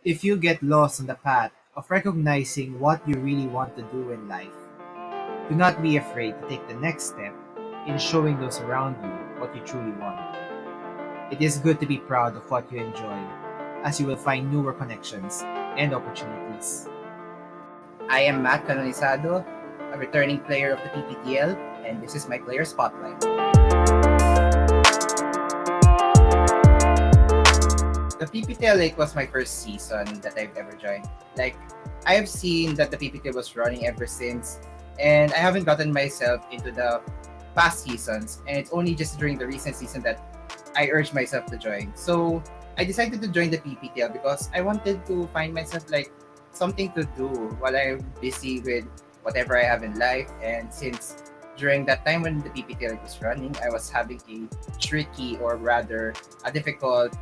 If you get lost on the path of recognizing what you really want to do in life, do not be afraid to take the next step in showing those around you what you truly want. It is good to be proud of what you enjoy, as you will find newer connections and opportunities. I am Matt Canonizado, a returning player of the PPTL, and this is my player spotlight. The PPTL was my first season that I've ever joined. Like, I have seen that the PPTL was running ever since, and I haven't gotten myself into the past seasons, and it's only just during the recent season that I urged myself to join. So I decided to join the PPTL because I wanted to find myself like something to do while I'm busy with whatever I have in life. And since during that time when the PPTL was running, I was having a tricky or rather a difficult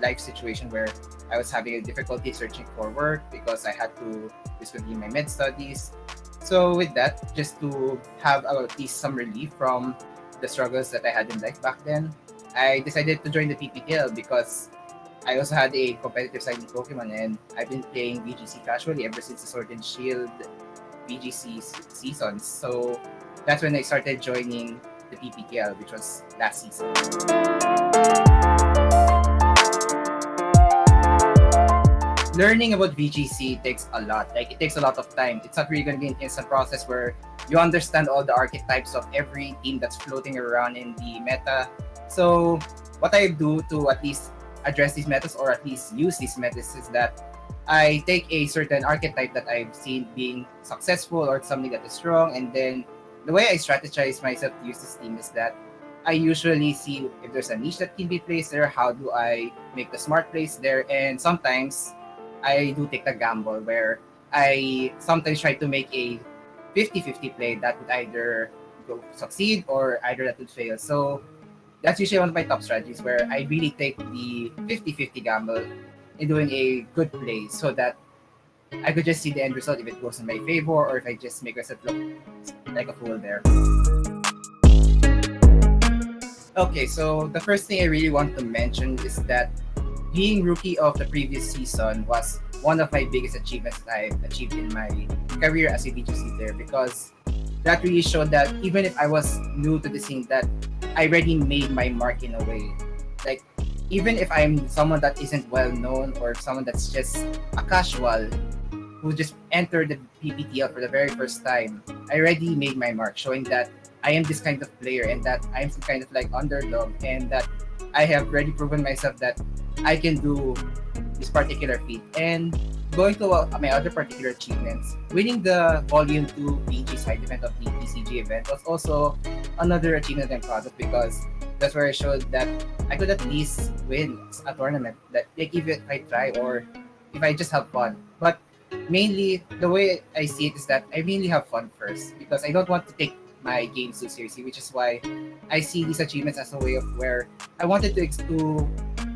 life situation where I was having a difficulty searching for work because I had to discontinue my med studies. So with that, just to have at least some relief from the struggles that I had in life back then, I decided to join the PPTL because I also had a competitive side in Pokemon, and I've been playing VGC casually ever since the Sword and Shield VGC seasons. So that's when I started joining the PPTL, which was last season. Learning about VGC takes a lot. Like, it takes a lot of time. It's not really going to be an instant process where you understand all the archetypes of every team that's floating around in the meta. So what I do to at least address these metas or at least use these metas is that I take a certain archetype that I've seen being successful or something that is strong, and then the way I strategize myself to use this team is that I usually see if there's a niche that can be placed there, how do I make the smart plays there, and sometimes I do take the gamble where I sometimes try to make a 50-50 play that would either go succeed or either that would fail. So that's usually one of my top strategies where I really take the 50-50 gamble in doing a good play so that I could just see the end result if it goes in my favor or if I just make myself look like a fool there. Okay, so the first thing I really want to mention is that being rookie of the previous season was one of my biggest achievements that I've achieved in my career as a VGC player because that really showed that even if I was new to the scene, that I already made my mark in a way. Like, even if I'm someone that isn't well known or someone that's just a casual who just entered the PPTL for the very first time, I already made my mark, showing that I am this kind of player and that I'm some kind of like underdog and that I have already proven myself that I can do this particular feat. And going to my other particular achievements, winning the Volume 2 VG side event of the PCG event was also another achievement I'm proud of because that's where I showed that I could at least win a tournament. That like even if I try or if I just have fun. But mainly the way I see it is that I mainly have fun first because I don't want to take my games too seriously, which is why I see these achievements as a way of where I wanted to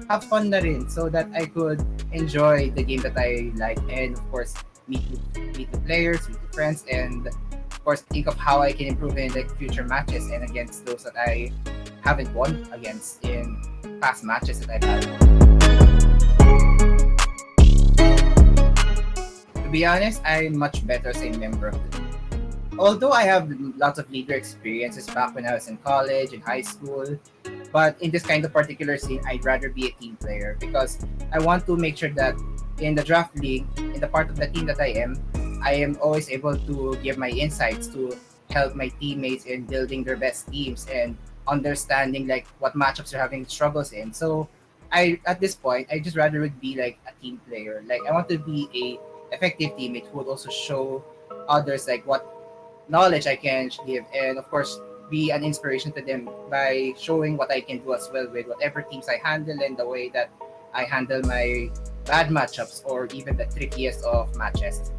have fun na rin so that I could enjoy the game that I like and of course meet the players, meet the friends, and of course think of how I can improve in like future matches and against those that I haven't won against in past matches that I've had. To be honest, I'm much better as a member of the team. Although I have lots of leader experiences back when I was in college, in high school, but in this kind of particular scene, I'd rather be a team player because I want to make sure that in the draft league, in the part of the team that I am always able to give my insights to help my teammates in building their best teams and understanding like what matchups they're having struggles in. So I at this point I just rather would be like a team player. Like I want to be a effective teammate who would also show others like what knowledge I can give, and of course be an inspiration to them by showing what I can do as well with whatever teams I handle and the way that I handle my bad matchups or even the trickiest of matches.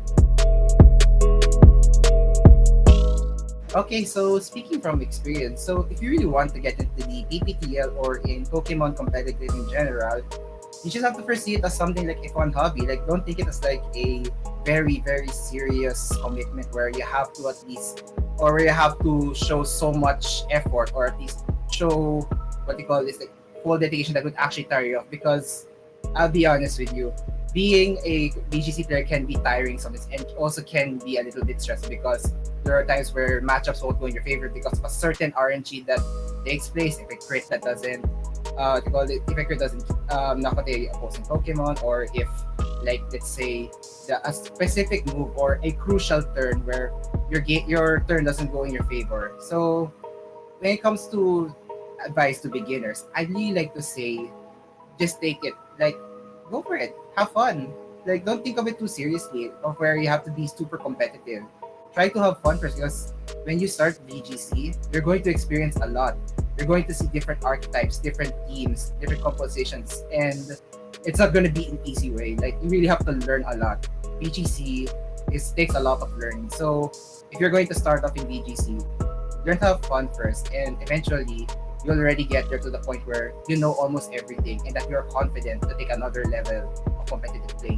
Okay, so speaking from experience, so if you really want to get into the PPTL or in Pokemon competitive in general, you just have to first see it as something like a fun hobby. Like, don't take it as like a very, very serious commitment where you have to at least, or where you have to show so much effort, or at least show what you call this like full dedication that would actually tire you off. Because I'll be honest with you, being a BGC player can be tiring sometimes and also can be a little bit stressful because there are times where matchups won't go in your favor because of a certain RNG that takes place. If a crit that doesn't, they call it, if a crit doesn't knock out the opposing Pokemon, or if, like, let's say, a specific move or a crucial turn where your turn doesn't go in your favor. So when it comes to advice to beginners, I'd really like to say just take it. Like, go for it. Have fun. Like, don't think of it too seriously of where you have to be super competitive. Try to have fun first because when you start VGC, you're going to experience a lot. You're going to see different archetypes, different teams, different compositions, and it's not going to be an easy way. Like, you really have to learn a lot. VGC takes a lot of learning. So if you're going to start off in VGC, learn to have fun first, and eventually you'll already get there to the point where you know almost everything and that you're confident to take another level of competitive playing.